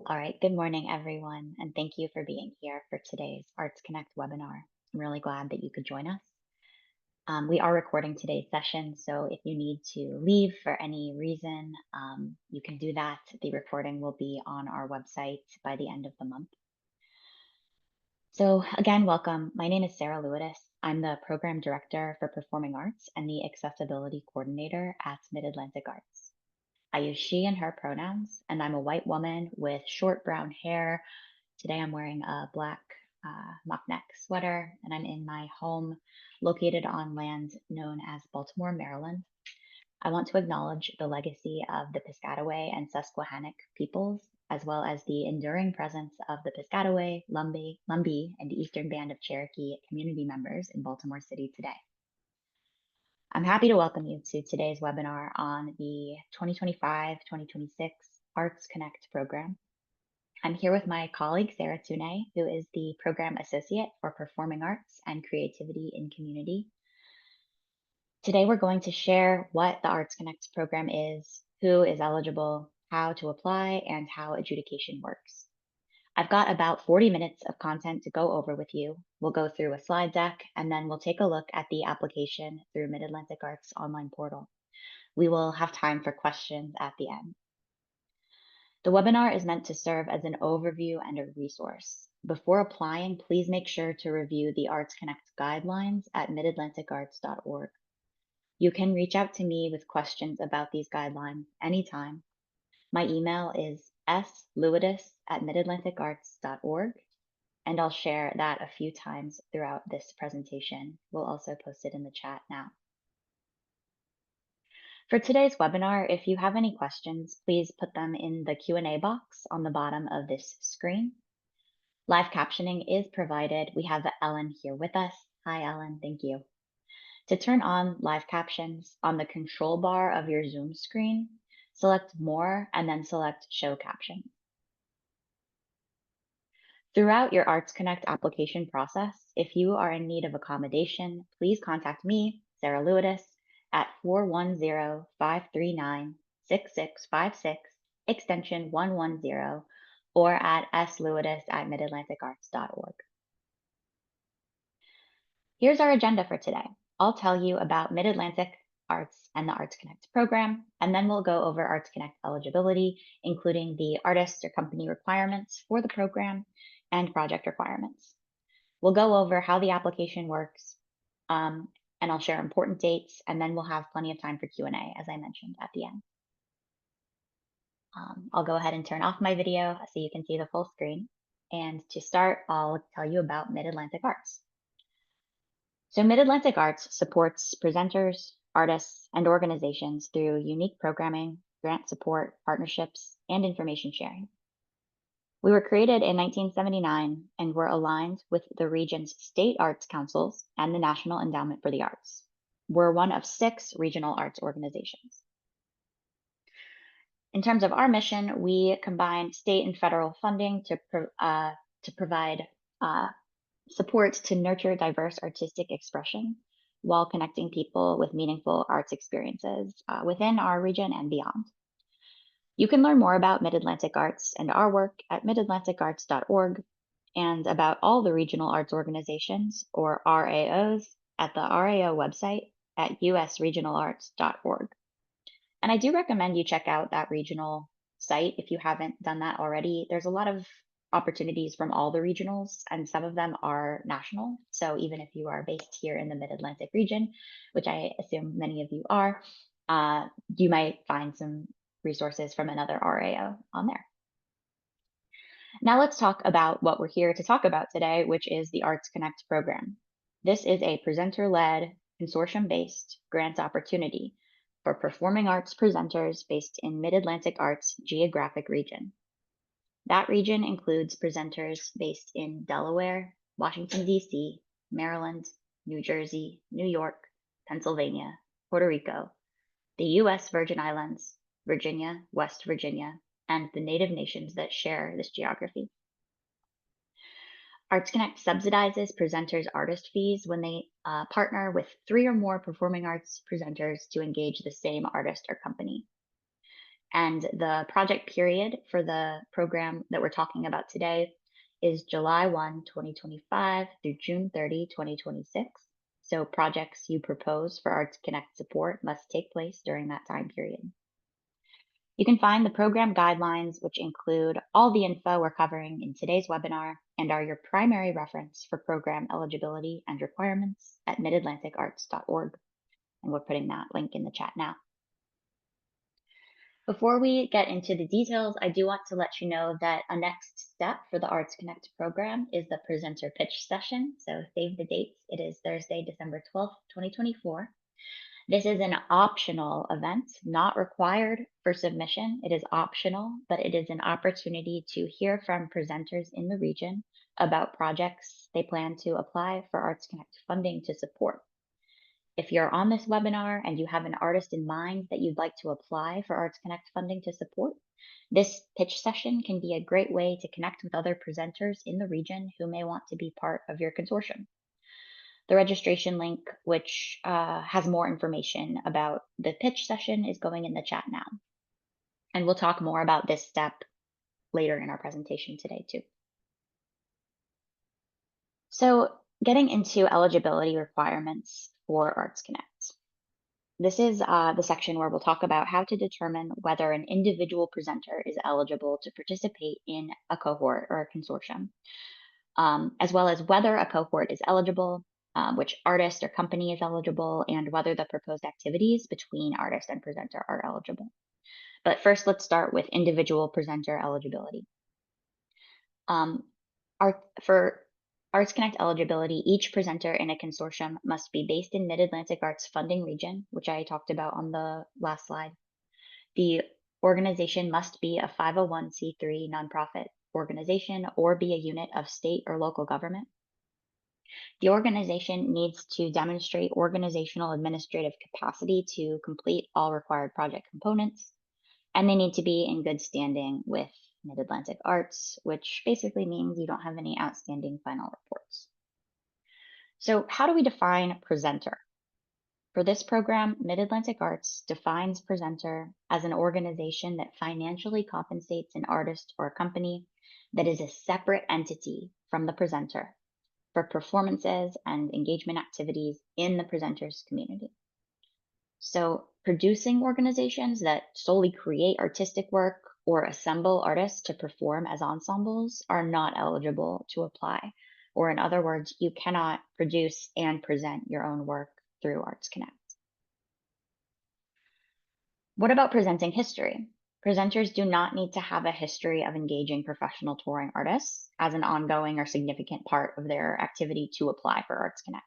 All right, good morning, everyone, and thank you for being here for today's ArtsConnect webinar. I'm really glad that you could join us. We are recording today's session, so if you need to leave for any reason, you can do that. The recording will be on our website by the end of the month. So again, welcome. My name is Sarah Lewis. I'm the Program Director for Performing Arts and the Accessibility Coordinator at Mid-Atlantic Arts. I use she and her pronouns, and I'm a white woman with short brown hair. Today I'm wearing a black mock neck sweater, and I'm in my home located on land known as Baltimore, Maryland. I want to acknowledge the legacy of the Piscataway and Susquehannock peoples, as well as the enduring presence of the Piscataway, Lumbee, and Eastern Band of Cherokee community members in Baltimore City today. I'm happy to welcome you to today's webinar on the 2025-2026 ArtsConnect program. I'm here with my colleague, Sarah Tune, who is the Program Associate for Performing Arts and Creativity in Community. Today, we're going to share what the ArtsConnect program is, who is eligible, how to apply, and how adjudication works. I've got about 40 minutes of content to go over with you. We'll go through a slide deck, and then we'll take a look at the application through Mid-Atlantic Arts online portal. We will have time for questions at the end. The webinar is meant to serve as an overview and a resource. Before applying, please make sure to review the ArtsConnect guidelines at midatlanticarts.org. You can reach out to me with questions about these guidelines anytime. My email is slewidus@midatlanticarts.org, and I'll share that a few times throughout this presentation. We'll also post it in the chat now. For today's webinar, if you have any questions, please put them in the Q&A box on the bottom of this screen. Live captioning is provided. We have Ellen here with us. Hi, Ellen. Thank you. To turn on live captions, on the control bar of your Zoom screen, select More and then select Show Caption. Throughout your ArtsConnect application process, if you are in need of accommodation, please contact me, Sarah Lewis, at 410-539-6656, extension 110, or at slewidus@midatlanticarts.org. Here's our agenda for today. I'll tell you about Mid-Atlantic Arts and the ArtsConnect program, and then we'll go over ArtsConnect eligibility, including the artist or company requirements for the program and project requirements. We'll go over how the application works, and I'll share important dates, and then we'll have plenty of time for Q&A, as I mentioned at the end. I'll go ahead and turn off my video so you can see the full screen. And to start, I'll tell you about Mid-Atlantic Arts. So Mid-Atlantic Arts supports presenters, artists, and organizations through unique programming, grant support, partnerships, and information sharing. We were created in 1979 and were aligned with the region's state arts councils and the National Endowment for the Arts. We're one of 6 regional arts organizations. In terms of our mission, we combine state and federal funding to provide support to nurture diverse artistic expression while connecting people with meaningful arts experiences within our region and beyond. You can learn more about Mid-Atlantic Arts and our work at midatlanticarts.org and about all the regional arts organizations, or RAOs, at the RAO website at usregionalarts.org. And I do recommend you check out that regional site if you haven't done that already. There's a lot of opportunities from all the regionals, and some of them are national. So even if you are based here in the Mid-Atlantic region, which I assume many of you are, you might find some resources from another RAO on there. Now let's talk about what we're here to talk about today, which is the ArtsConnect program. This is a presenter-led, consortium-based grant opportunity for performing arts presenters based in Mid-Atlantic Arts geographic region. That region includes presenters based in Delaware, Washington, D.C., Maryland, New Jersey, New York, Pennsylvania, Puerto Rico, the U.S. Virgin Islands, Virginia, West Virginia, and the native nations that share this geography. ArtsConnect subsidizes presenters' artist fees when they partner with 3 or more performing arts presenters to engage the same artist or company. And the project period for the program that we're talking about today is July 1, 2025 through June 30, 2026. So projects you propose for Arts Connect support must take place during that time period. You can find the program guidelines, which include all the info we're covering in today's webinar and are your primary reference for program eligibility and requirements at midatlanticarts.org. And we're putting that link in the chat now. Before we get into the details, I do want to let you know that a next step for the Arts Connect program is the presenter pitch session. So save the dates. It is Thursday, December 12th, 2024. This is an optional event, not required for submission. It is optional, but it is an opportunity to hear from presenters in the region about projects they plan to apply for Arts Connect funding to support. If you're on this webinar and you have an artist in mind that you'd like to apply for Arts Connect funding to support, this pitch session can be a great way to connect with other presenters in the region who may want to be part of your consortium. The registration link, which has more information about the pitch session, is going in the chat now. And we'll talk more about this step later in our presentation today, too. So getting into eligibility requirements for Arts Connect. This is the section where we'll talk about how to determine whether an individual presenter is eligible to participate in a cohort or a consortium, as well as whether a cohort is eligible, which artist or company is eligible, and whether the proposed activities between artist and presenter are eligible. But first, let's start with individual presenter eligibility. For Arts Connect eligibility, each presenter in a consortium must be based in Mid-Atlantic Arts funding region, which I talked about on the last slide. The organization must be a 501c3 nonprofit organization or be a unit of state or local government. The organization needs to demonstrate organizational administrative capacity to complete all required project components, and they need to be in good standing with Mid-Atlantic Arts, which basically means you don't have any outstanding final reports. So how do we define presenter? For this program, Mid-Atlantic Arts defines presenter as an organization that financially compensates an artist or a company that is a separate entity from the presenter for performances and engagement activities in the presenter's community. So producing organizations that solely create artistic work or assemble artists to perform as ensembles are not eligible to apply. Or in other words, you cannot produce and present your own work through Arts Connect. What about presenting history? Presenters do not need to have a history of engaging professional touring artists as an ongoing or significant part of their activity to apply for Arts Connect.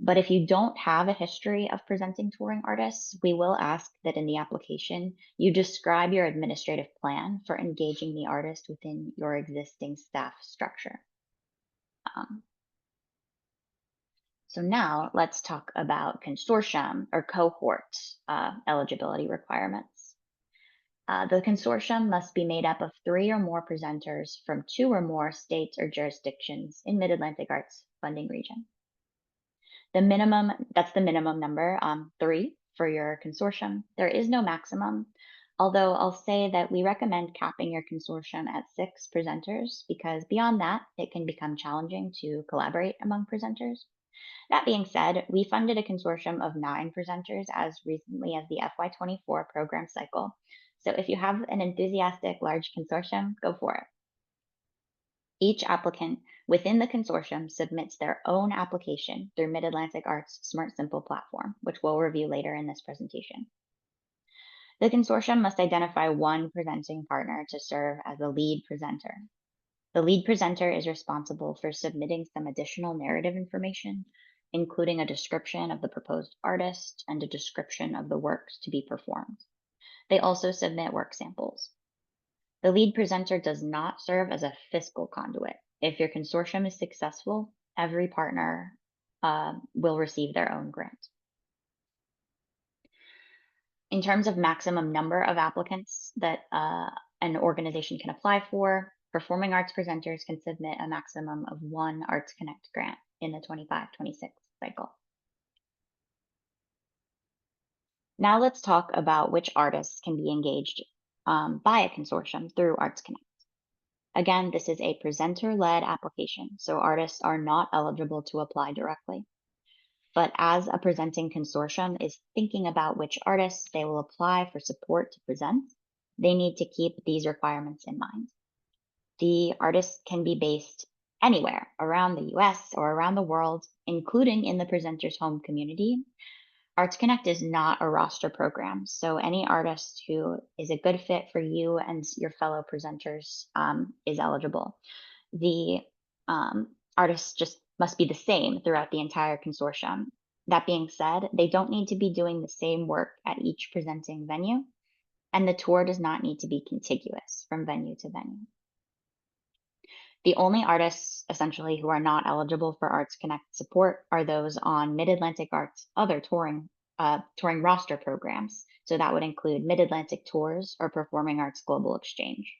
But if you don't have a history of presenting touring artists, we will ask that in the application, you describe your administrative plan for engaging the artist within your existing staff structure. So now let's talk about consortium or cohort eligibility requirements. The consortium must be made up of 3 or more presenters from 2 or more states or jurisdictions in Mid-Atlantic Arts funding region. That's the minimum number, 3 for your consortium. There is no maximum, although I'll say that we recommend capping your consortium at 6 presenters because beyond that, it can become challenging to collaborate among presenters. That being said, we funded a consortium of 9 presenters as recently as the FY24 program cycle. So if you have an enthusiastic large consortium, go for it. Each applicant within the consortium submits their own application through Mid-Atlantic Arts Smart Simple platform, which we'll review later in this presentation. The consortium must identify one presenting partner to serve as the lead presenter. The lead presenter is responsible for submitting some additional narrative information, including a description of the proposed artist and a description of the works to be performed. They also submit work samples. The lead presenter does not serve as a fiscal conduit. If your consortium is successful, every partner will receive their own grant. In terms of maximum number of applicants that an organization can apply for, performing arts presenters can submit a maximum of 1 Arts Connect grant in the 25-26 cycle. Now let's talk about which artists can be engaged by a consortium through ArtsConnect. Again, this is a presenter-led application, so artists are not eligible to apply directly. But as a presenting consortium is thinking about which artists they will apply for support to present, they need to keep these requirements in mind. The artists can be based anywhere around the US or around the world, including in the presenter's home community. ArtsConnect is not a roster program, so any artist who is a good fit for you and your fellow presenters is eligible. The artists just must be the same throughout the entire consortium. That being said, they don't need to be doing the same work at each presenting venue, and the tour does not need to be contiguous from venue to venue. The only artists essentially who are not eligible for ArtsConnect support are those on Mid-Atlantic Art's other touring roster programs. So that would include Mid-Atlantic Tours or Performing Arts Global Exchange.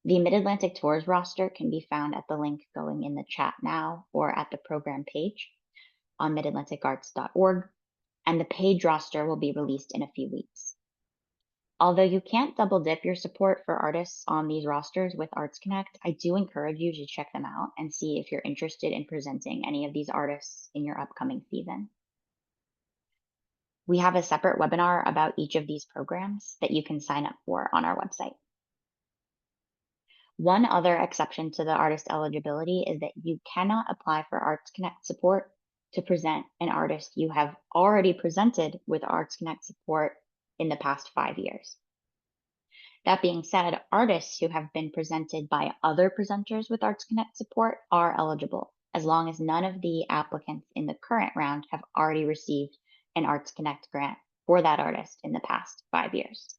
The Mid-Atlantic Tours roster can be found at the link going in the chat now or at the program page on midatlanticarts.org, and the page roster will be released in a few weeks. Although you can't double dip your support for artists on these rosters with ArtsConnect, I do encourage you to check them out and see if you're interested in presenting any of these artists in your upcoming season. We have a separate webinar about each of these programs that you can sign up for on our website. One other exception to the artist eligibility is that you cannot apply for ArtsConnect support to present an artist you have already presented with ArtsConnect support in the past 5 years. That being said, artists who have been presented by other presenters with ArtsConnect support are eligible, as long as none of the applicants in the current round have already received an ArtsConnect grant for that artist in the past 5 years.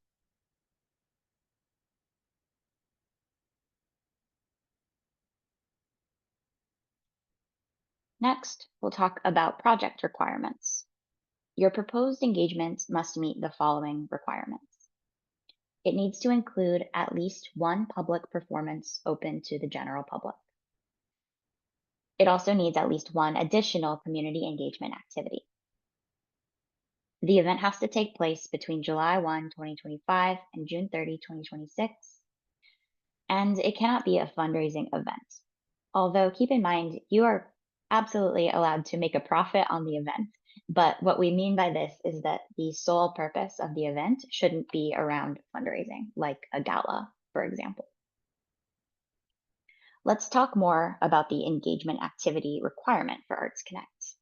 Next, we'll talk about project requirements. Your proposed engagement must meet the following requirements. It needs to include at least one public performance open to the general public. It also needs at least one additional community engagement activity. The event has to take place between July 1, 2025 and June 30, 2026, and it cannot be a fundraising event. Although keep in mind, you are absolutely allowed to make a profit on the event, but what we mean by this is that the sole purpose of the event shouldn't be around fundraising, like a gala, for example. Let's talk more about the engagement activity requirement for ArtsConnect.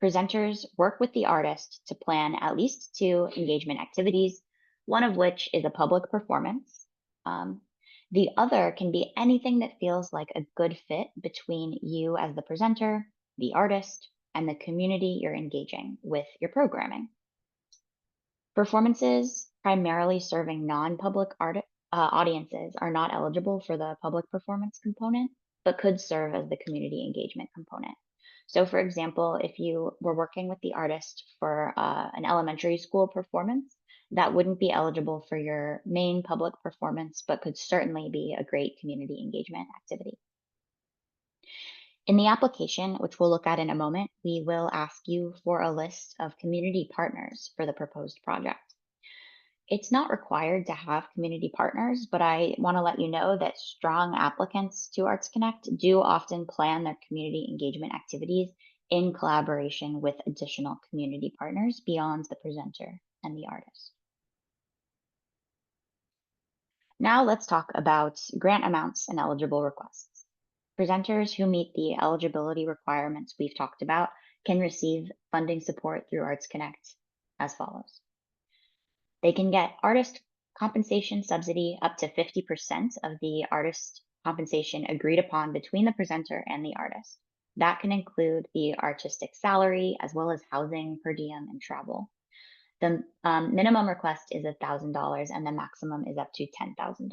Presenters work with the artist to plan at least 2 engagement activities, one of which is a public performance. The other can be anything that feels like a good fit between you as the presenter, the artist, and the community you're engaging with your programming. Performances primarily serving non-public audiences are not eligible for the public performance component, but could serve as the community engagement component. So for example, if you were working with the artist for an elementary school performance, that wouldn't be eligible for your main public performance, but could certainly be a great community engagement activity. In the application, which we'll look at in a moment, we will ask you for a list of community partners for the proposed project. It's not required to have community partners, but I want to let you know that strong applicants to ArtsConnect do often plan their community engagement activities in collaboration with additional community partners beyond the presenter and the artist. Now let's talk about grant amounts and eligible requests. Presenters who meet the eligibility requirements we've talked about can receive funding support through ArtsConnect as follows. They can get artist compensation subsidy up to 50% of the artist compensation agreed upon between the presenter and the artist. That can include the artistic salary as well as housing, per diem, and travel. The minimum request is $1,000 and the maximum is up to $10,000.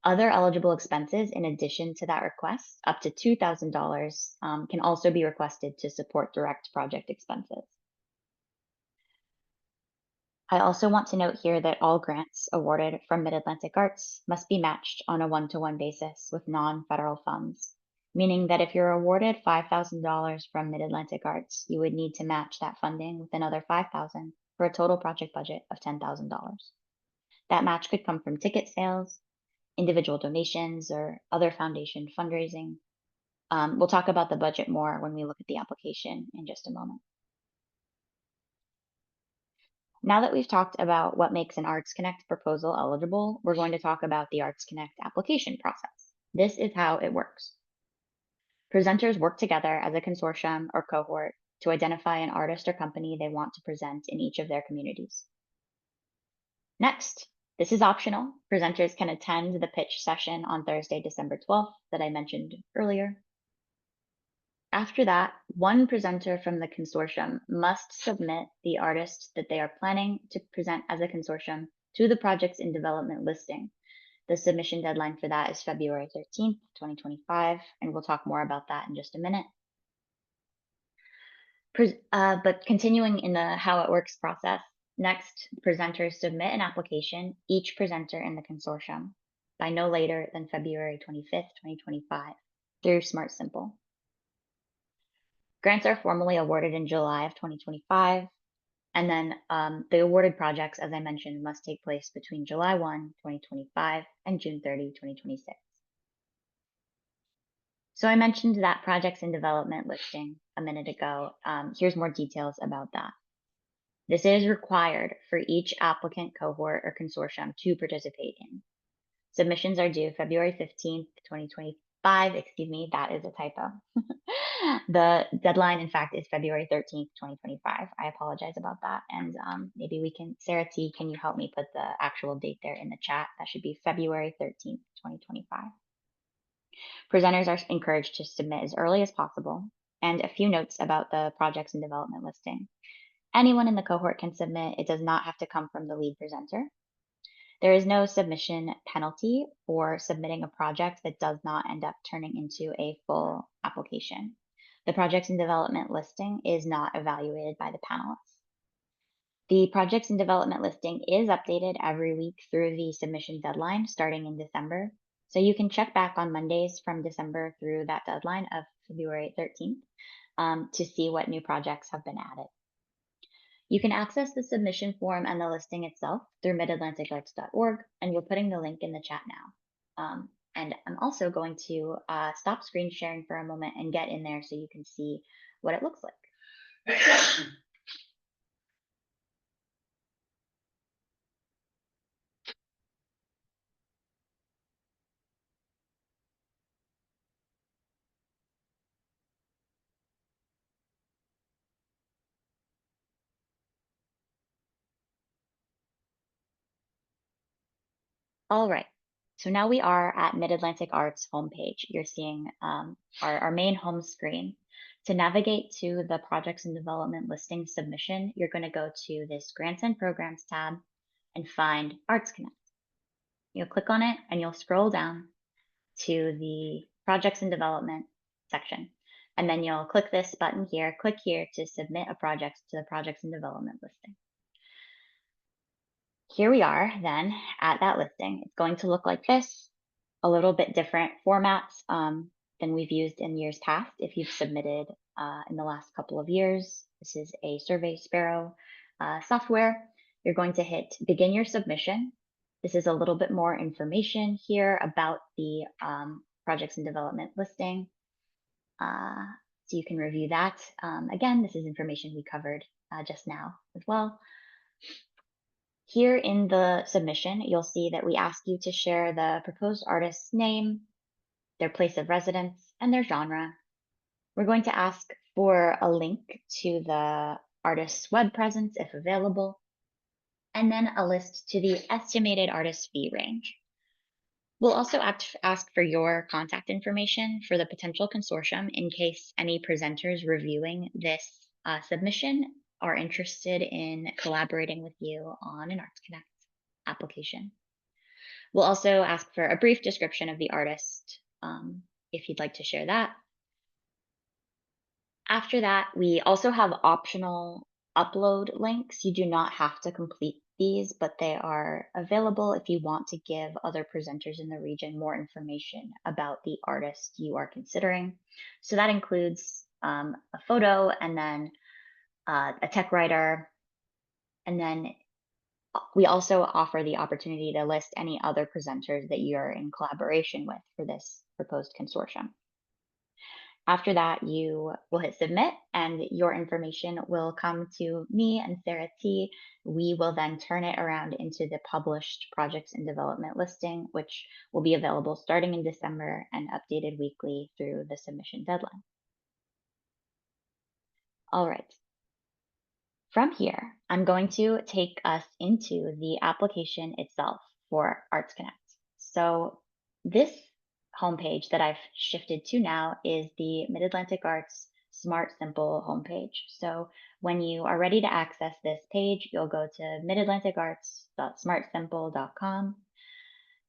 Other eligible expenses in addition to that request, up to $2,000, can also be requested to support direct project expenses. I also want to note here that all grants awarded from Mid-Atlantic Arts must be matched on a one-to-one basis with non-federal funds, meaning that if you're awarded $5,000 from Mid-Atlantic Arts, you would need to match that funding with another $5,000 for a total project budget of $10,000. That match could come from ticket sales, individual donations, or other foundation fundraising. We'll talk about the budget more when we look at the application in just a moment. Now that we've talked about what makes an ArtsConnect proposal eligible, we're going to talk about the ArtsConnect application process. This is how it works. Presenters work together as a consortium or cohort to identify an artist or company they want to present in each of their communities. Next, this is optional. Presenters can attend the pitch session on Thursday, December 12th that I mentioned earlier. After that, one presenter from the consortium must submit the artist that they are planning to present as a consortium to the projects in development listing. The submission deadline for that is February 13th, 2025, and we'll talk more about that in just a minute. But continuing in the how it works process, next, presenters submit an application, each presenter in the consortium, by no later than February 25th, 2025, through Smart Simple. Grants are formally awarded in July of 2025, and then the awarded projects, as I mentioned, must take place between July 1, 2025 and June 30, 2026. So I mentioned that projects in development listing a minute ago. Here's more details about that. This is required for each applicant cohort or consortium to participate in. Submissions are due February 15th, 2025. Excuse me, that is a typo. The deadline, in fact, is February 13th, 2025. I apologize about that. And maybe we can, Sarah T, can you help me put the actual date there in the chat? That should be February 13th, 2025. Presenters are encouraged to submit as early as possible. And a few notes about the projects in development listing. Anyone in the cohort can submit. It does not have to come from the lead presenter. There is no submission penalty for submitting a project that does not end up turning into a full application. The projects in development listing is not evaluated by the panelists. The projects in development listing is updated every week through the submission deadline starting in December. So you can check back on Mondays from December through that deadline of February 13th to see what new projects have been added. You can access the submission form and the listing itself through midatlanticarts.org, and we're putting the link in the chat now. And I'm also going to stop screen sharing for a moment and get in there so you can see what it looks like. All right, so now we are at Mid-Atlantic Arts homepage. You're seeing our main home screen. To navigate to the projects and development listing submission, you're going to go to this Grants and Programs tab and find ArtsConnect. You'll click on it and you'll scroll down to the projects and development section. And then you'll click this button here, click here to submit a project to the projects and development listing. Here we are then at that listing. It's going to look like this, a little bit different formats than we've used in years past. If you've submitted in the last couple of years, this is a Survey Sparrow software. You're going to hit begin your submission. This is a little bit more information here about the projects and development listing. So you can review that. Again, this is information we covered just now as well. Here in the submission, you'll see that we ask you to share the proposed artist's name, their place of residence, and their genre. We're going to ask for a link to the artist's web presence if available, and then a list to the estimated artist fee range. We'll also ask for your contact information for the potential consortium in case any presenters reviewing this submission are interested in collaborating with you on an ArtsConnect application. We'll also ask for a brief description of the artist if you'd like to share that. After that, we also have optional upload links. You do not have to complete these, but they are available if you want to give other presenters in the region more information about the artist you are considering. So that includes a photo and then a tech writer, And then we also offer the opportunity to list any other presenters that you're in collaboration with for this proposed consortium. After that, you will hit submit and your information will come to me and Sarah T. We will then turn it around into the published projects in development listing, which will be available starting in December and updated weekly through the submission deadline. All right. From here, I'm going to take us into the application itself for ArtsConnect. So this homepage that I've shifted to now is the Mid-Atlantic Arts Smart Simple homepage. So when you are ready to access this page, you'll go to midatlanticarts.smartsimple.com.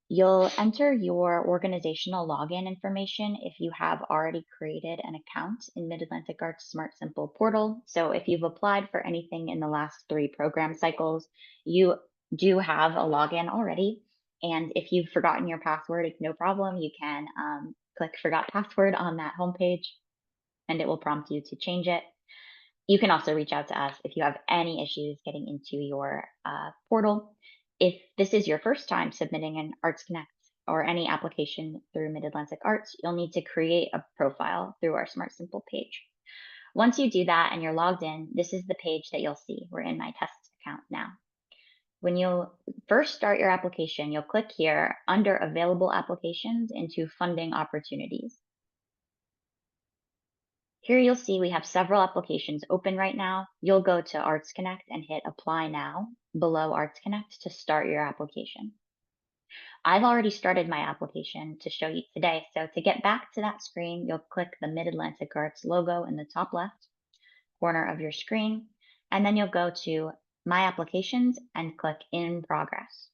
You'll enter your organizational login information if you have already created an account in Mid-Atlantic Arts Smart Simple portal. So if you've applied for anything in the last 3 program cycles, you do have a login already. And if you've forgotten your password, it's no problem. You can click Forgot Password on that homepage, and it will prompt you to change it. You can also reach out to us if you have any issues getting into your portal. If this is your first time submitting an ArtsConnect or any application through Mid-Atlantic Arts, you'll need to create a profile through our Smart Simple page. Once you do that and you're logged in, this is the page that you'll see. We're in my test account now. When you first start your application, you'll click here under Available Applications into Funding Opportunities. Here you'll see we have several applications open right now. You'll go to ArtsConnect and hit Apply Now below ArtsConnect to start your application. I've already started my application to show you today. So to get back to that screen, you'll click the Mid-Atlantic Arts logo in the top left corner of your screen, and then you'll go to My Applications and click In Progress.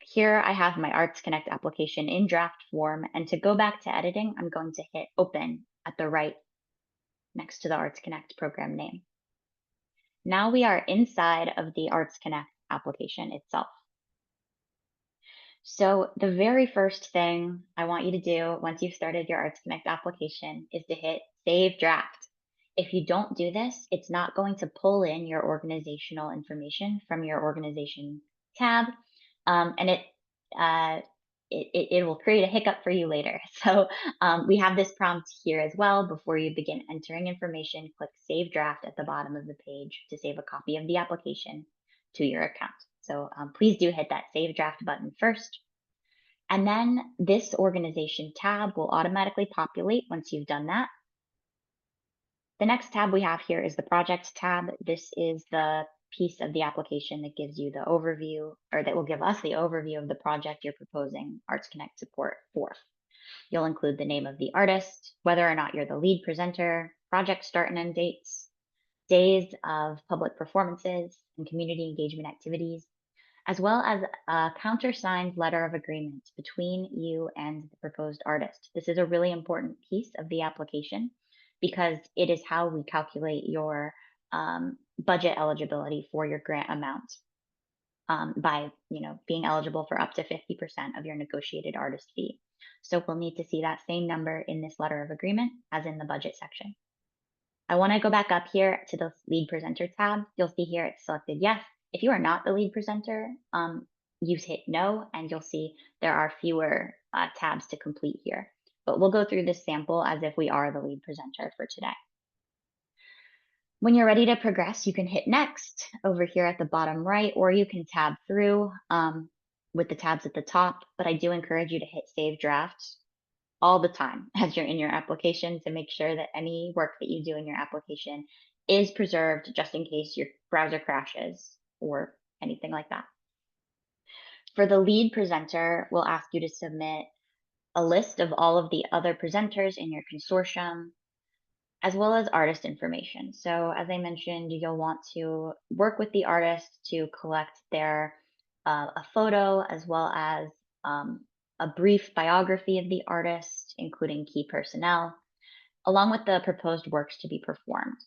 Here I have my ArtsConnect application in draft form, and to go back to editing, I'm going to hit Open at the right next to the ArtsConnect program name. Now we are inside of the ArtsConnect application itself. So the very first thing I want you to do once you've started your ArtsConnect application is to hit Save Draft. If you don't do this, it's not going to pull in your organizational information from your organization tab, and it will create a hiccup for you later. So we have this prompt here as well. Before you begin entering information, click Save Draft at the bottom of the page to save a copy of the application to your account. So please do hit that Save Draft button first. And then this organization tab will automatically populate once you've done that. The next tab we have here is the Projects tab. This is the piece of the application that gives you the overview, or that will give us the overview of the project you're proposing ArtsConnect support for. You'll include the name of the artist, whether or not you're the lead presenter, project start and end dates, days of public performances and community engagement activities, as well as a countersigned letter of agreement between you and the proposed artist. This is a really important piece of the application because it is how we calculate your budget eligibility for your grant amount by being eligible for up to 50% of your negotiated artist fee. So we'll need to see that same number in this letter of agreement as in the budget section. I want to go back up here to the lead presenter tab. You'll see here it's selected yes. If you are not the lead presenter, you hit no, and you'll see there are fewer tabs to complete here. But we'll go through this sample as if we are the lead presenter for today. When you're ready to progress, you can hit next over here at the bottom right, or you can tab through with the tabs at the top. But I do encourage you to hit Save Draft all the time as you're in your application to make sure that any work that you do in your application is preserved just in case your browser crashes or anything like that. For the lead presenter, we'll ask you to submit a list of all of the other presenters in your consortium, as well as artist information. So as I mentioned, you'll want to work with the artist to collect their a photo as well as a brief biography of the artist, including key personnel, along with the proposed works to be performed.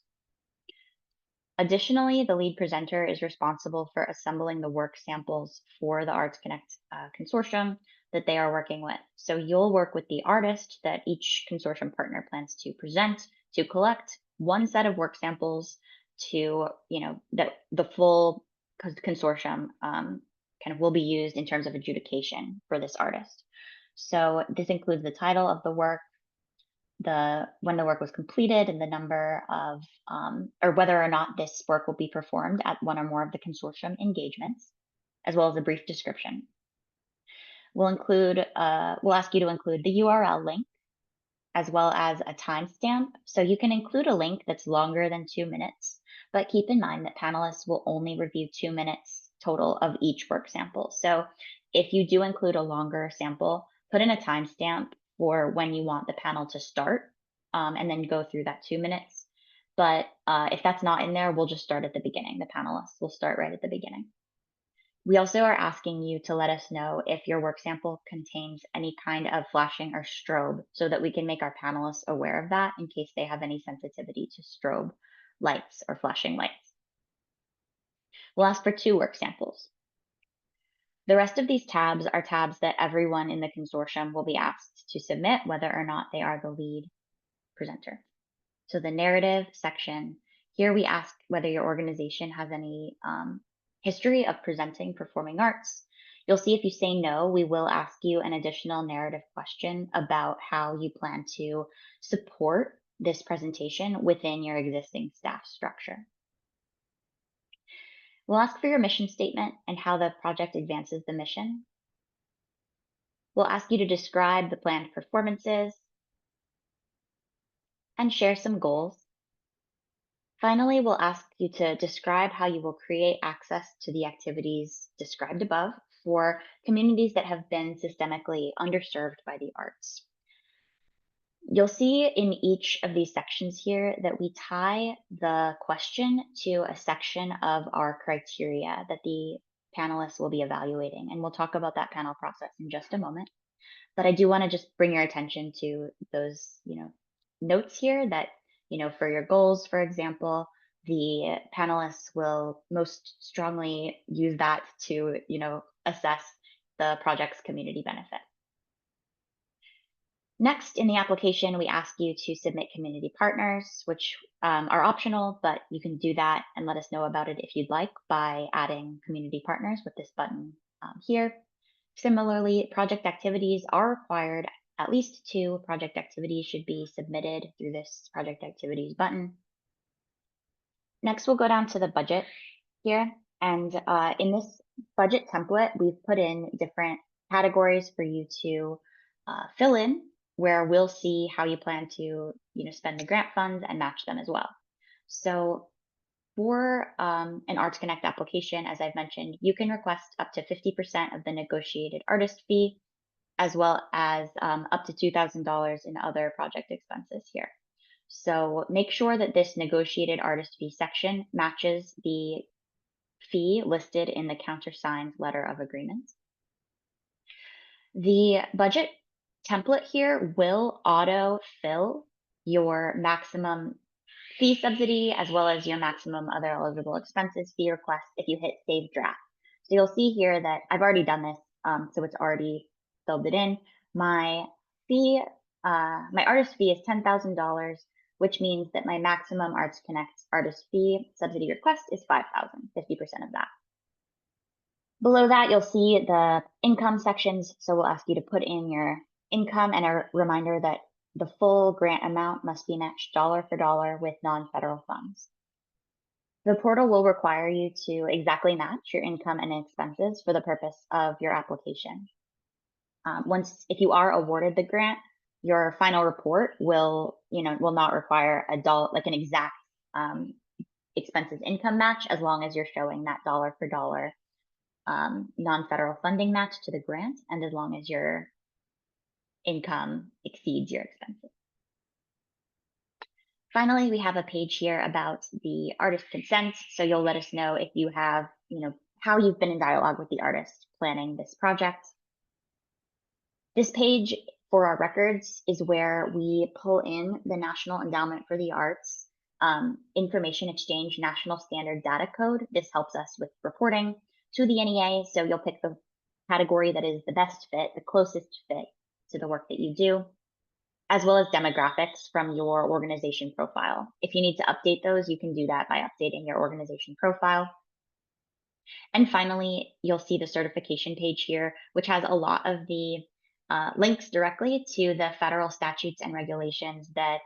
Additionally, the lead presenter is responsible for assembling the work samples for the ArtsConnect consortium that they are working with. So you'll work with the artist that each consortium partner plans to present to collect one set of work samples to, that the full consortium kind of will be used in terms of adjudication for this artist. So this includes the title of the work, the when the work was completed, and the number of or whether or not this work will be performed at one or more of the consortium engagements, as well as a brief description. We'll ask you to include the URL link as well as a timestamp. So you can include a link that's longer than 2 minutes, but keep in mind that panelists will only review 2 minutes total of each work sample. So if you do include a longer sample, put in a timestamp for when you want the panel to start, and then go through that 2 minutes. But if that's not in there, we'll just start at the beginning. The panelists will start right at the beginning. We also are asking you to let us know if your work sample contains any kind of flashing or strobe so that we can make our panelists aware of that in case they have any sensitivity to strobe lights or flashing lights. We'll ask for 2 work samples. The rest of these tabs are tabs that everyone in the consortium will be asked to submit whether or not they are the lead presenter. So the narrative section, here we ask whether your organization has any history of presenting performing arts. You'll see if you say no, we will ask you an additional narrative question about how you plan to support this presentation within your existing staff structure. We'll ask for your mission statement and how the project advances the mission. We'll ask you to describe the planned performances and share some goals. Finally, we'll ask you to describe how you will create access to the activities described above for communities that have been systemically underserved by the arts. You'll see in each of these sections here that we tie the question to a section of our criteria that the panelists will be evaluating. And we'll talk about that panel process in just a moment. But I do want to just bring your attention to those, notes here that, for your goals, for example, the panelists will most strongly use that to, assess the project's community benefit. Next, in the application, we ask you to submit community partners, which are optional, but you can do that and let us know about it if you'd like by adding community partners with this button here. Similarly, project activities are required. At least 2 project activities should be submitted through this project activities button. Next, we'll go down to the budget here. And in this budget template, we've put in different categories for you to fill in, where we'll see how you plan to spend the grant funds and match them as well. So for an ArtsCONNECT application, as I've mentioned, you can request up to 50% of the negotiated artist fee, as well as up to $2,000 in other project expenses here. So make sure that this negotiated artist fee section matches the fee listed in the countersigned letter of agreement. The budget template here will auto-fill your maximum fee subsidy as well as your maximum other eligible expenses fee request if you hit Save Draft. So you'll see here that I've already done this, so it's already filled it in. My fee, my artist fee is $10,000, which means that my maximum ArtsCONNECT artist fee subsidy request is $5,000, 50% of that. Below that, you'll see the income sections. So we'll ask you to put in your income and a reminder that the full grant amount must be matched dollar for dollar with non-federal funds. The portal will require you to exactly match your income and expenses for the purpose of your application. If you are awarded the grant, your final report will not require an exact expenses income match, as long as you're showing that dollar for dollar non-federal funding match to the grant, and as long as your income exceeds your expenses. Finally, we have a page here about the artist consent. So you'll let us know if you have, how you've been in dialogue with the artist planning this project. This page for our records is where we pull in the National Endowment for the Arts Information Exchange National Standard Data Code. This helps us with reporting to the NEA. So you'll pick the category that is the best fit, the closest fit to the work that you do. as well as demographics from your organization profile. If you need to update those, you can do that by updating your organization profile. And finally, you'll see the certification page here, which has a lot of the links directly to the federal statutes and regulations that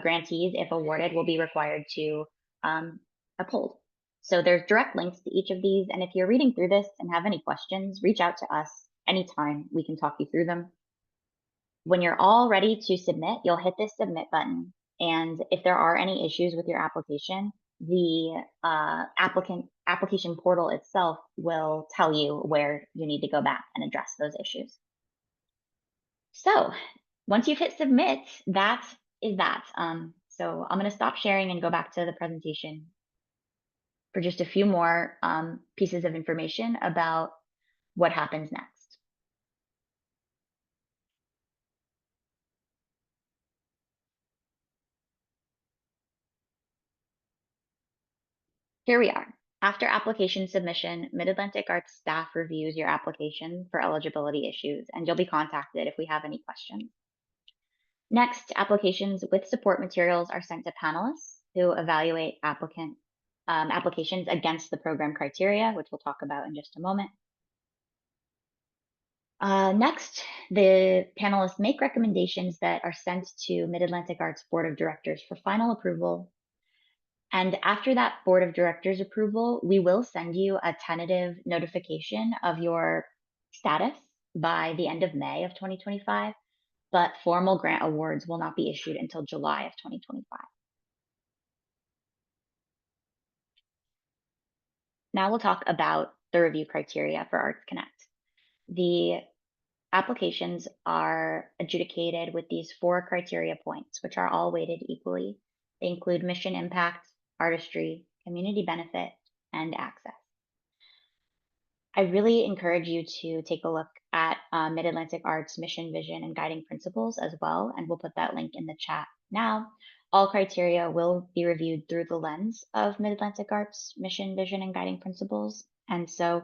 grantees, if awarded, will be required to um, uphold. So there's direct links to each of these. And if you're reading through this and have any questions, reach out to us anytime. We can talk you through them. When you're all ready to submit, you'll hit this submit button. And if there are any issues with your application, the application portal itself will tell you where you need to go back and address those issues. So once you've hit submit, that is that. So I'm going to stop sharing and go back to the presentation for just a few more pieces of information about what happens next. Here we are. After application submission, Mid-Atlantic Arts staff reviews your application for eligibility issues, and you'll be contacted if we have any questions. Next, applications with support materials are sent to panelists who evaluate applications against the program criteria, which we'll talk about in just a moment. Next, the panelists make recommendations that are sent to Mid-Atlantic Arts Board of Directors for final approval. And after that board of directors approval, we will send you a tentative notification of your status by the end of May of 2025, but formal grant awards will not be issued until July of 2025. Now we'll talk about the review criteria for ArtsConnect. The applications are adjudicated with these 4 criteria points, which are all weighted equally. They include mission impact, artistry, community benefit, and access. I really encourage you to take a look at Mid-Atlantic Arts mission, vision, and guiding principles as well, and we'll put that link in the chat now. All criteria will be reviewed through the lens of Mid-Atlantic Arts mission, vision, and guiding principles. And so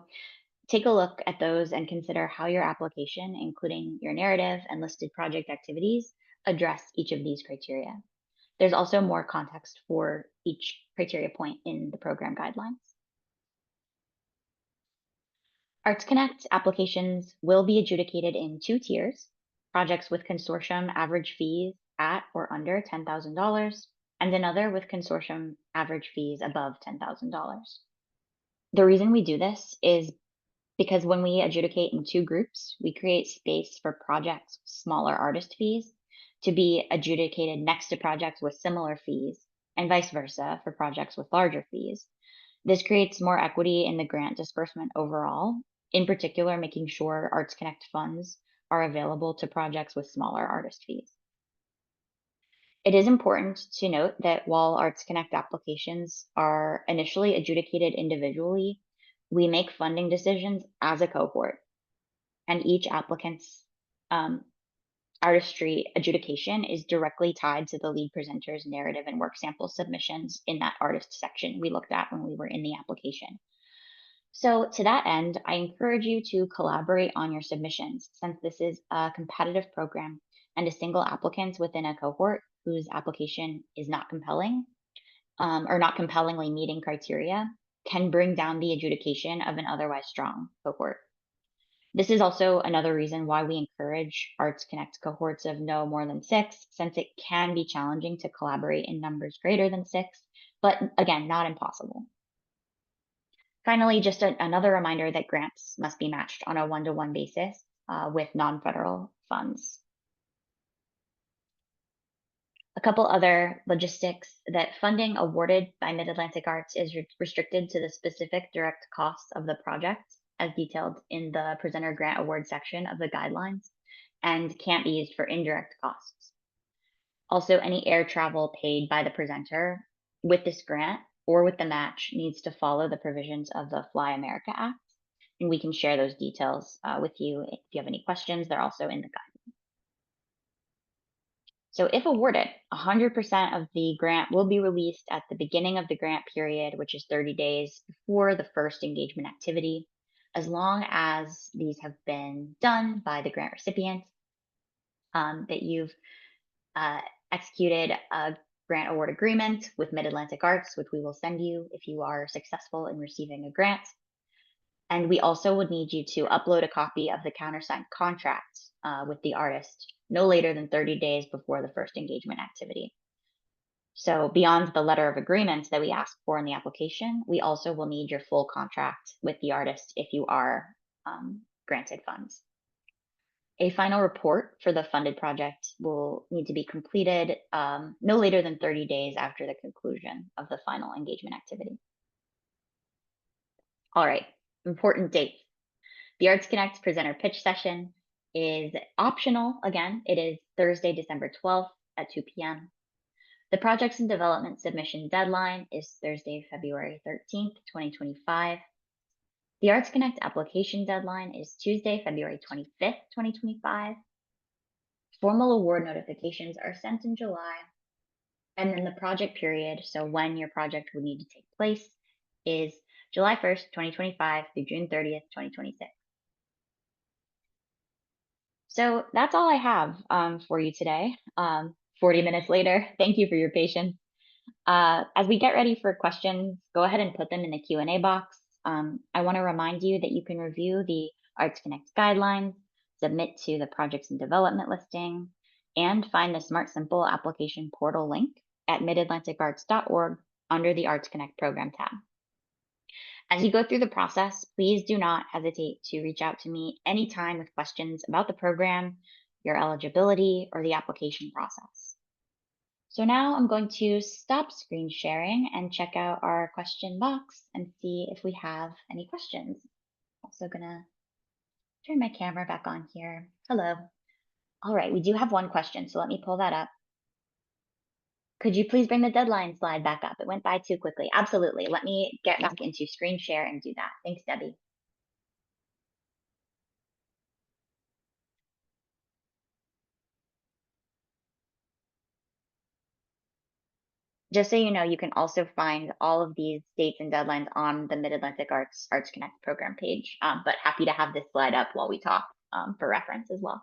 take a look at those and consider how your application, including your narrative and listed project activities, address each of these criteria. There's also more context for each criteria point in the program guidelines. ArtsConnect applications will be adjudicated in 2 tiers: projects with consortium average fees at or under $10,000, and another with consortium average fees above $10,000. The reason we do this is because when we adjudicate in 2 groups, we create space for projects with smaller artist fees to be adjudicated next to projects with similar fees, and vice versa for projects with larger fees. This creates more equity in the grant disbursement overall, in particular, making sure ArtsConnect funds are available to projects with smaller artist fees. It is important to note that while ArtsConnect applications are initially adjudicated individually, we make funding decisions as a cohort, and each applicant's artistry adjudication is directly tied to the lead presenter's narrative and work sample submissions in that artist section we looked at when we were in the application. So to that end, I encourage you to collaborate on your submissions, since this is a competitive program and a single applicant within a cohort whose application is not compelling or not compellingly meeting criteria can bring down the adjudication of an otherwise strong cohort. This is also another reason why we encourage ArtsConnect cohorts of no more than 6, since it can be challenging to collaborate in numbers greater than 6, but again, not impossible. Finally, just another reminder that grants must be matched on a one-to-one basis with non-federal funds. A couple other logistics: that funding awarded by Mid-Atlantic Arts is restricted to the specific direct costs of the project, as detailed in the presenter grant award section of the guidelines, and can't be used for indirect costs. Also, any air travel paid by the presenter with this grant or with the match needs to follow the provisions of the Fly America Act, and we can share those details with you if you have any questions. They're also in the guide. So if awarded, 100% of the grant will be released at the beginning of the grant period, which is 30 days before the first engagement activity, as long as these have been done by the grant recipient, that you've uh, executed a grant award agreement with Mid-Atlantic Arts, which we will send you if you are successful in receiving a grant. And we also would need you to upload a copy of the countersigned contract with the artist no later than 30 days before the first engagement activity. So beyond the letter of agreement that we ask for in the application, we also will need your full contract with the artist if you are granted funds. A final report for the funded project will need to be completed no later than 30 days after the conclusion of the final engagement activity. All right, important dates. The ArtsConnect presenter pitch session is optional. Again, it is Thursday, December 12th at 2 p.m. The projects and development submission deadline is Thursday, February 13th, 2025. The ArtsConnect application deadline is Tuesday, February 25th, 2025. Formal award notifications are sent in July. And then the project period, so when your project would need to take place, is July 1st, 2025 through June 30th, 2026. So that's all I have for you today. 40 minutes later, thank you for your patience. As we get ready for questions, go ahead and put them in the Q&A box. I want to remind you that you can review the ArtsConnect guidelines, submit to the projects and development listing, and find the Smart Simple application portal link at midatlanticarts.org under the ArtsConnect program tab. As you go through the process, please do not hesitate to reach out to me anytime with questions about the program, your eligibility, or the application process. So now I'm going to stop screen sharing and check out our question box and see if we have any questions. Also gonna turn my camera back on here. Hello. All right, we do have one question, so let me pull that up. Could you please bring the deadline slide back up? It went by too quickly. Absolutely. Let me get back into screen share and do that. Thanks, Debbie. Just so you know, you can also find all of these dates and deadlines on the Mid-Atlantic ArtsConnect program page, but happy to have this slide up while we talk for reference as well.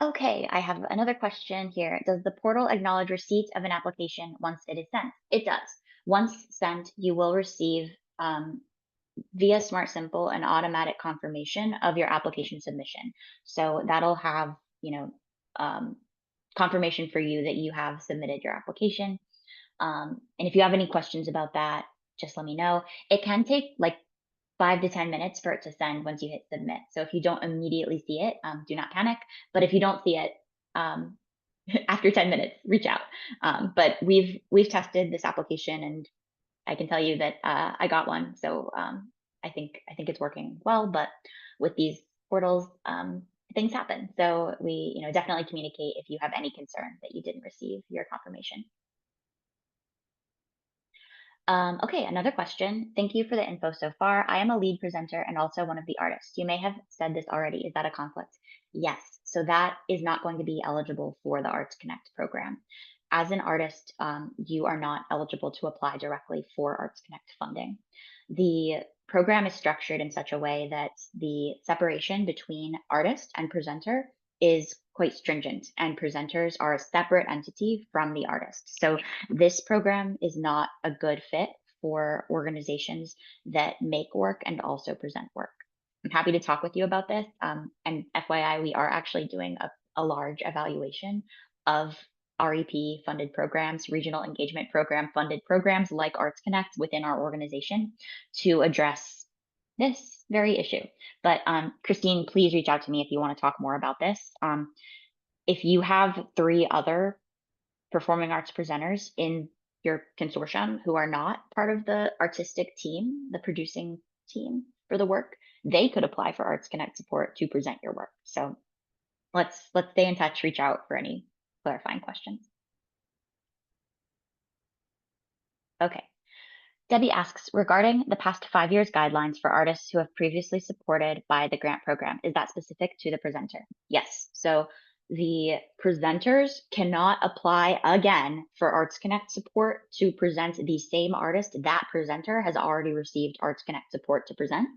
Okay, I have another question here. Does the portal acknowledge receipt of an application once it is sent? It does. Once sent, you will receive via Smart Simple an automatic confirmation of your application submission. So that'll have, confirmation for you that you have submitted your application. And if you have any questions about that, just let me know. It can take like 5 to 10 minutes for it to send once you hit submit. So if you don't immediately see it, do not panic. But if you don't see it after 10 minutes, reach out. But we've tested this application, and I can tell you that I got one. So I think it's working well. But with these portals, things happen. So we definitely communicate if you have any concern that you didn't receive your confirmation. Okay, another question. Thank you for the info so far. I am a lead presenter and also one of the artists. You may have said this already. Is that a conflict? Yes. So that is not going to be eligible for the ArtsConnect program. As an artist, you are not eligible to apply directly for ArtsConnect funding. The program is structured in such a way that the separation between artist and presenter is quite stringent, and presenters are a separate entity from the artist. So this program is not a good fit for organizations that make work and also present work. I'm happy to talk with you about this. And FYI, we are actually doing a large evaluation of REP funded programs, regional engagement program funded programs like ArtsConnect within our organization to address this very issue. But Christine, please reach out to me if you want to talk more about this. If you have 3 other performing arts presenters in your consortium who are not part of the artistic team, the producing team for the work, they could apply for ArtsConnect support to present your work. So let's stay in touch, reach out for any clarifying questions. Okay. Debbie asks, regarding the past 5 years guidelines for artists who have previously supported by the grant program, is that specific to the presenter? Yes. So the presenters cannot apply again for ArtsConnect support to present the same artist. That presenter has already received ArtsConnect support to present,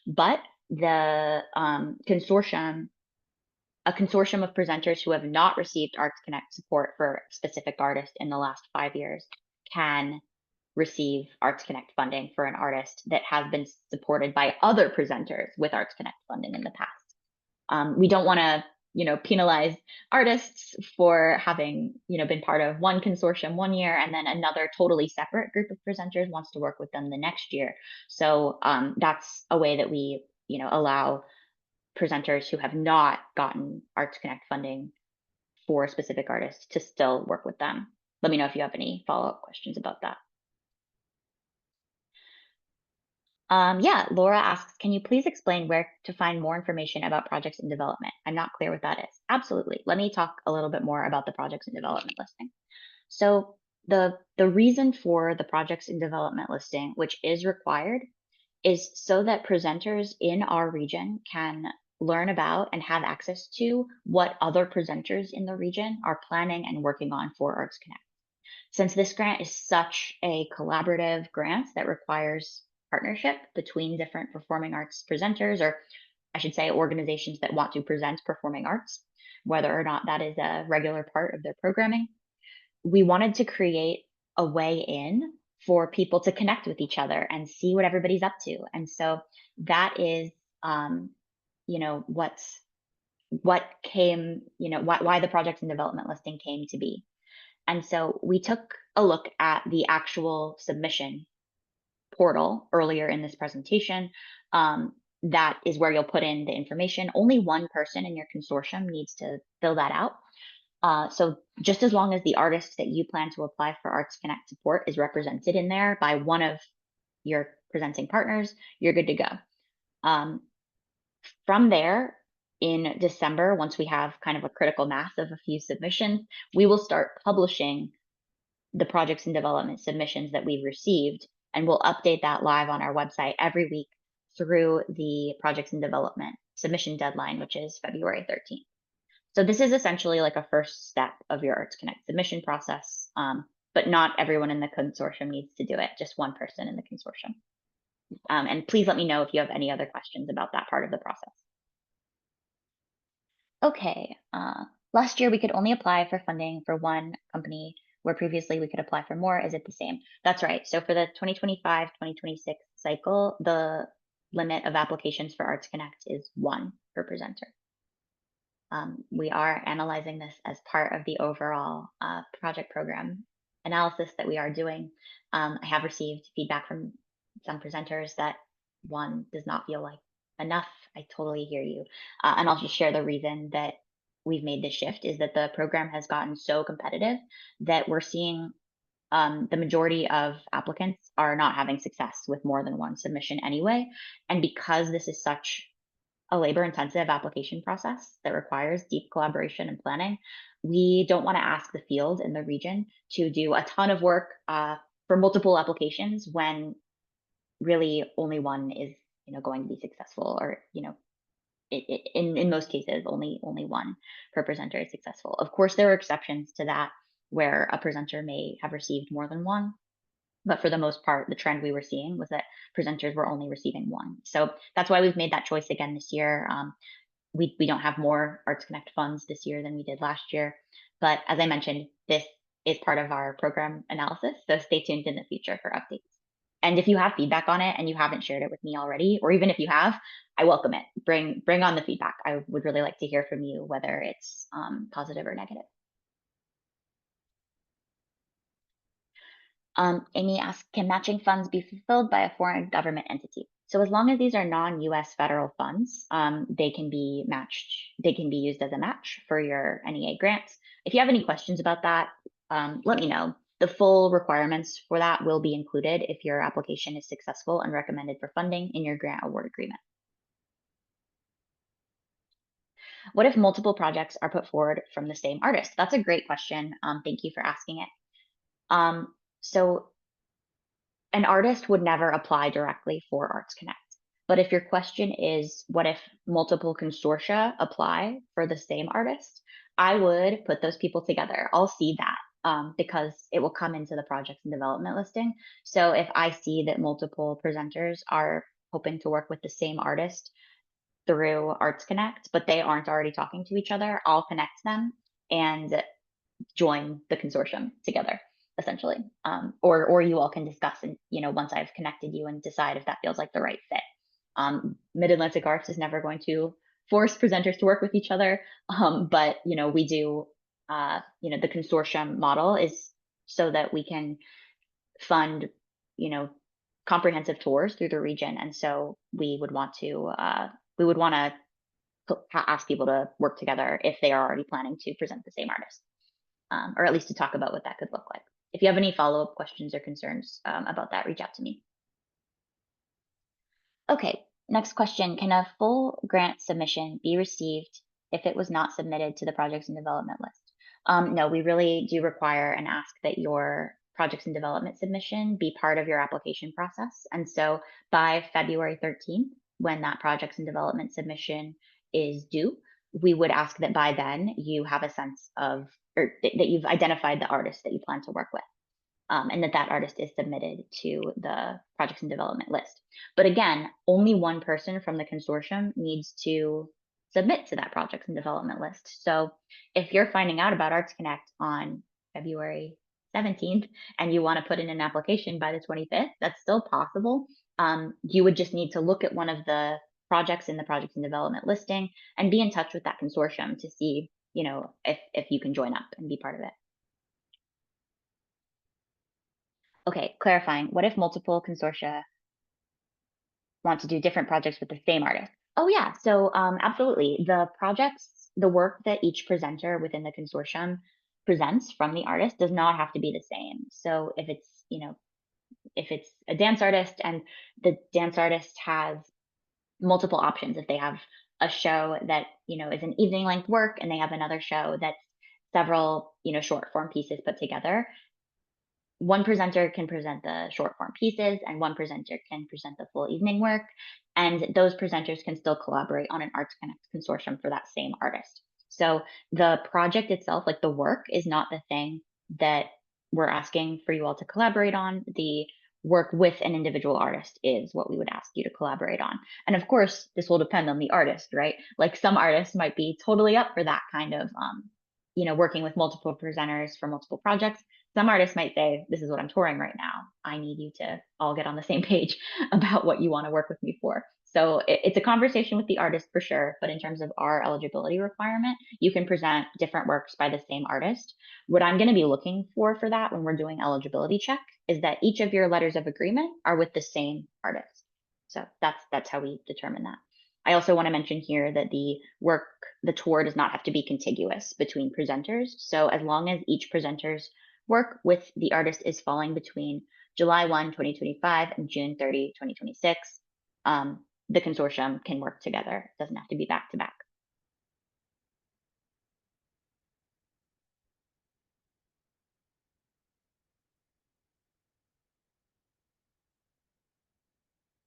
but the a consortium of presenters who have not received ArtsConnect support for a specific artist in the last 5 years can receive ArtsConnect funding for an artist that has been supported by other presenters with ArtsConnect funding in the past. We don't want to, penalize artists for having, been part of one consortium one year and then another totally separate group of presenters wants to work with them the next year. So that's a way that we, allow presenters who have not gotten ArtsConnect funding for a specific artist to still work with them. Let me know if you have any follow-up questions about that. Yeah, Laura asks, can you please explain where to find more information about projects in development? I'm not clear what that is. Absolutely. Let me talk a little bit more about the projects in development listing. So the reason for the projects in development listing, which is required, is so that presenters in our region can learn about and have access to what other presenters in the region are planning and working on for ArtsConnect. Since this grant is such a collaborative grant that requires partnership between different performing arts presenters, or I should say organizations that want to present performing arts, whether or not that is a regular part of their programming, we wanted to create a way in for people to connect with each other and see what everybody's up to. And so that is, what came, why the projects and development listing came to be. And so we took a look at the actual submission portal earlier in this presentation. That is where you'll put in the information. Only one person in your consortium needs to fill that out. So just as long as the artist that you plan to apply for ArtsConnect support is represented in there by one of your presenting partners, you're good to go. From there, in December, once we have kind of a critical mass of a few submissions, we will start publishing the projects and development submissions that we've received, and we'll update that live on our website every week through the projects and development submission deadline, which is February 13th. So this is essentially like a first step of your ArtsConnect submission process, but not everyone in the consortium needs to do it, just one person in the consortium. And please let me know if you have any other questions about that part of the process. Okay, last year we could only apply for funding for one company where previously we could apply for more. Is it the same? That's right. So for the 2025-2026 cycle, the limit of applications for ArtsConnect is 1 per presenter. We are analyzing this as part of the overall project program analysis that we are doing. I have received feedback from some presenters that 1 does not feel like enough. I totally hear you. And I'll just share the reason that we've made this shift is that the program has gotten so competitive that we're seeing the majority of applicants are not having success with more than 1 submission anyway. And because this is such a labor-intensive application process that requires deep collaboration and planning, we don't want to ask the field in the region to do a ton of work for multiple applications when really only 1 is, going to be successful, or in most cases only 1 per presenter is successful. Of course, there are exceptions to that where a presenter may have received more than 1. But for the most part, the trend we were seeing was that presenters were only receiving 1. So that's why we've made that choice again this year. We don't have more ArtsConnect funds this year than we did last year. But as I mentioned, this is part of our program analysis. So stay tuned in the future for updates. And if you have feedback on it and you haven't shared it with me already, or even if you have, I welcome it. Bring on the feedback. I would really like to hear from you, whether it's positive or negative. Amy asks, can matching funds be fulfilled by a foreign government entity? So as long as these are non-US federal funds, they can be matched. They can be used as a match for your NEA grants. If you have any questions about that, let me know. The full requirements for that will be included if your application is successful and recommended for funding in your grant award agreement. What if multiple projects are put forward from the same artist? That's a great question. Thank you for asking it. So an artist would never apply directly for ArtsConnect. But if your question is, what if multiple consortia apply for the same artist? I would put those people together. I'll see that because it will come into the projects and development listing. So if I see that multiple presenters are hoping to work with the same artist through ArtsConnect, but they aren't already talking to each other, I'll connect them and join the consortium together, essentially. Or you all can discuss, and once I've connected you, and decide if that feels like the right fit. Mid Atlantic Arts is never going to force presenters to work with each other, but we do. The consortium model is so that we can fund, you know, comprehensive tours through the region, and so we would want to ask people to work together if they are already planning to present the same artist, or at least to talk about what that could look like. If you have any follow-up questions or concerns about that, reach out to me. Okay, next question. Can a full grant submission be received if it was not submitted to the projects and development list? No, we really do require and ask that your projects and development submission be part of your application process. And so by February 13th, when that projects and development submission is due, we would ask that by then you have a sense of, or that you've identified the artist that you plan to work with, and that artist is submitted to the projects and development list. But again, only one person from the consortium needs to submit to that projects and development list. So if you're finding out about ArtsConnect on February 17th and you want to put in an application by the 25th, that's still possible. You would just need to look at one of the projects in the projects and development listing and be in touch with that consortium to see, if you can join up and be part of it. Okay, clarifying. What if multiple consortia want to do different projects with the same artist? Oh, yeah. So, absolutely. The work that each presenter within the consortium presents from the artist does not have to be the same. So, if it's a dance artist and the dance artist has multiple options, if they have a show that, is an evening length work and they have another show that's several, short form pieces put together, one presenter can present the short form pieces and one presenter can present the full evening work. And those presenters can still collaborate on an ArtsConnect consortium for that same artist. So the project itself, like the work, is not the thing that we're asking for you all to collaborate on. The work with an individual artist is what we would ask you to collaborate on. And of course, this will depend on the artist, right? Like some artists might be totally up for that kind of, working with multiple presenters for multiple projects. Some artists might say, this is what I'm touring right now. I need you to all get on the same page about what you want to work with me for. So it's a conversation with the artist for sure. But in terms of our eligibility requirement, you can present different works by the same artist. What I'm going to be looking for that when we're doing eligibility check is that each of your letters of agreement are with the same artist. So that's how we determine that. I also want to mention here that the tour does not have to be contiguous between presenters. So as long as each presenter's work with the artist is falling between July 1, 2025 and June 30, 2026, the consortium can work together. It doesn't have to be back to back.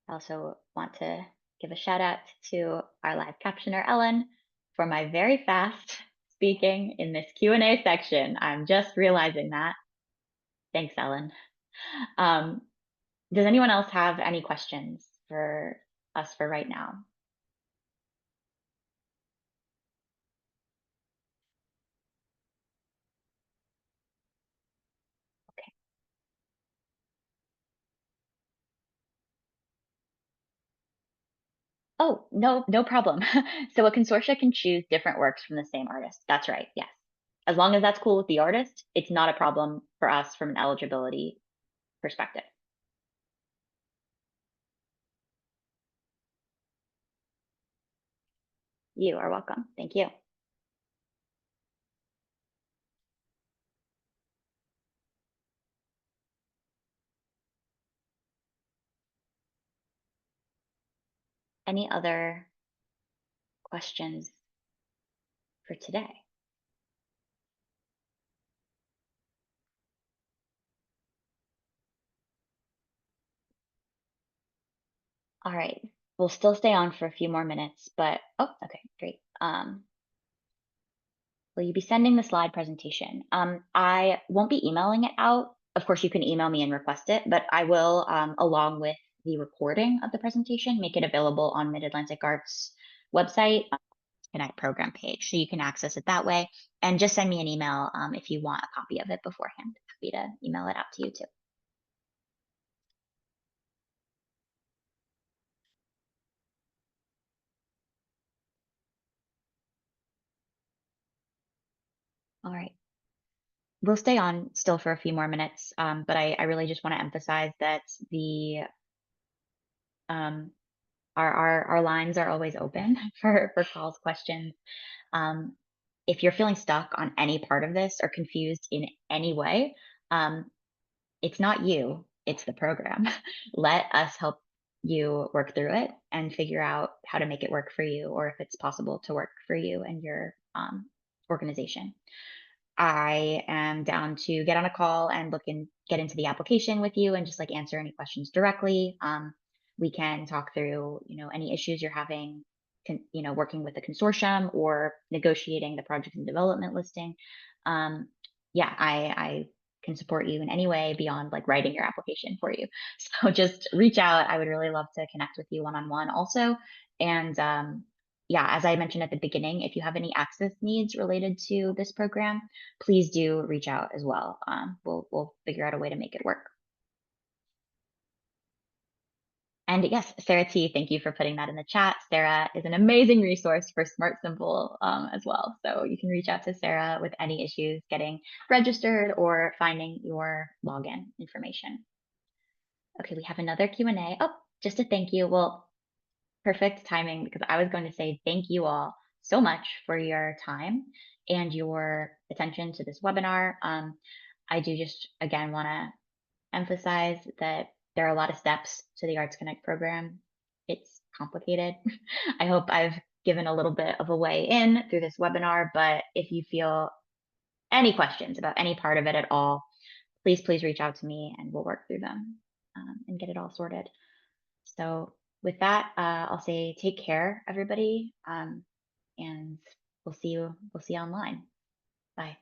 I also want to give a shout out to our live captioner, Ellen, for my very fast speaking in this Q&A section. I'm just realizing that. Thanks, Ellen. Um, does anyone else have any questions for us for right now? Okay. Oh, no, no problem. So a consortia can choose different works from the same artist. That's right. Yes. As long as that's cool with the artist, it's not a problem for us from an eligibility perspective. You are welcome. Thank you. Any other questions for today? All right. We'll still stay on for a few more minutes, but oh, okay, great. Will you be sending the slide presentation? I won't be emailing it out. Of course, you can email me and request it, but I will, along with the recording of the presentation, make it available on Mid-Atlantic Arts website, Connect program page, so you can access it that way. And just send me an email if you want a copy of it beforehand. Happy to email it out to you too. All right. We'll stay on still for a few more minutes, but I really just want to emphasize that the um, our lines are always open for calls, questions. Um, if you're feeling stuck on any part of this or confused in any way, um, it's not you, it's the program. Let us help you work through it and figure out how to make it work for you, or if it's possible to work for you and your organization. I am down to get on a call and get into the application with you and just like answer any questions directly. We can talk through, any issues you're having, working with the consortium or negotiating the project and development listing. Um, yeah, I can support you in any way beyond like writing your application for you. So just reach out. I would really love to connect with you one on one also. And yeah, as I mentioned at the beginning, if you have any access needs related to this program, please do reach out as well. We'll figure out a way to make it work. And yes, Sarah T, thank you for putting that in the chat. Sarah is an amazing resource for Smart Simple as well. So you can reach out to Sarah with any issues getting registered or finding your login information. Okay, we have another Q&A. Oh, just a thank you. Well, perfect timing because I was going to say thank you all so much for your time and your attention to this webinar. I do just, again, want to emphasize that there are a lot of steps to the ArtsConnect program. It's complicated. I hope I've given a little bit of a way in through this webinar, but if you feel any questions about any part of it at all, please reach out to me and we'll work through them and get it all sorted. So with that, I'll say take care, everybody, and we'll see you online. Bye.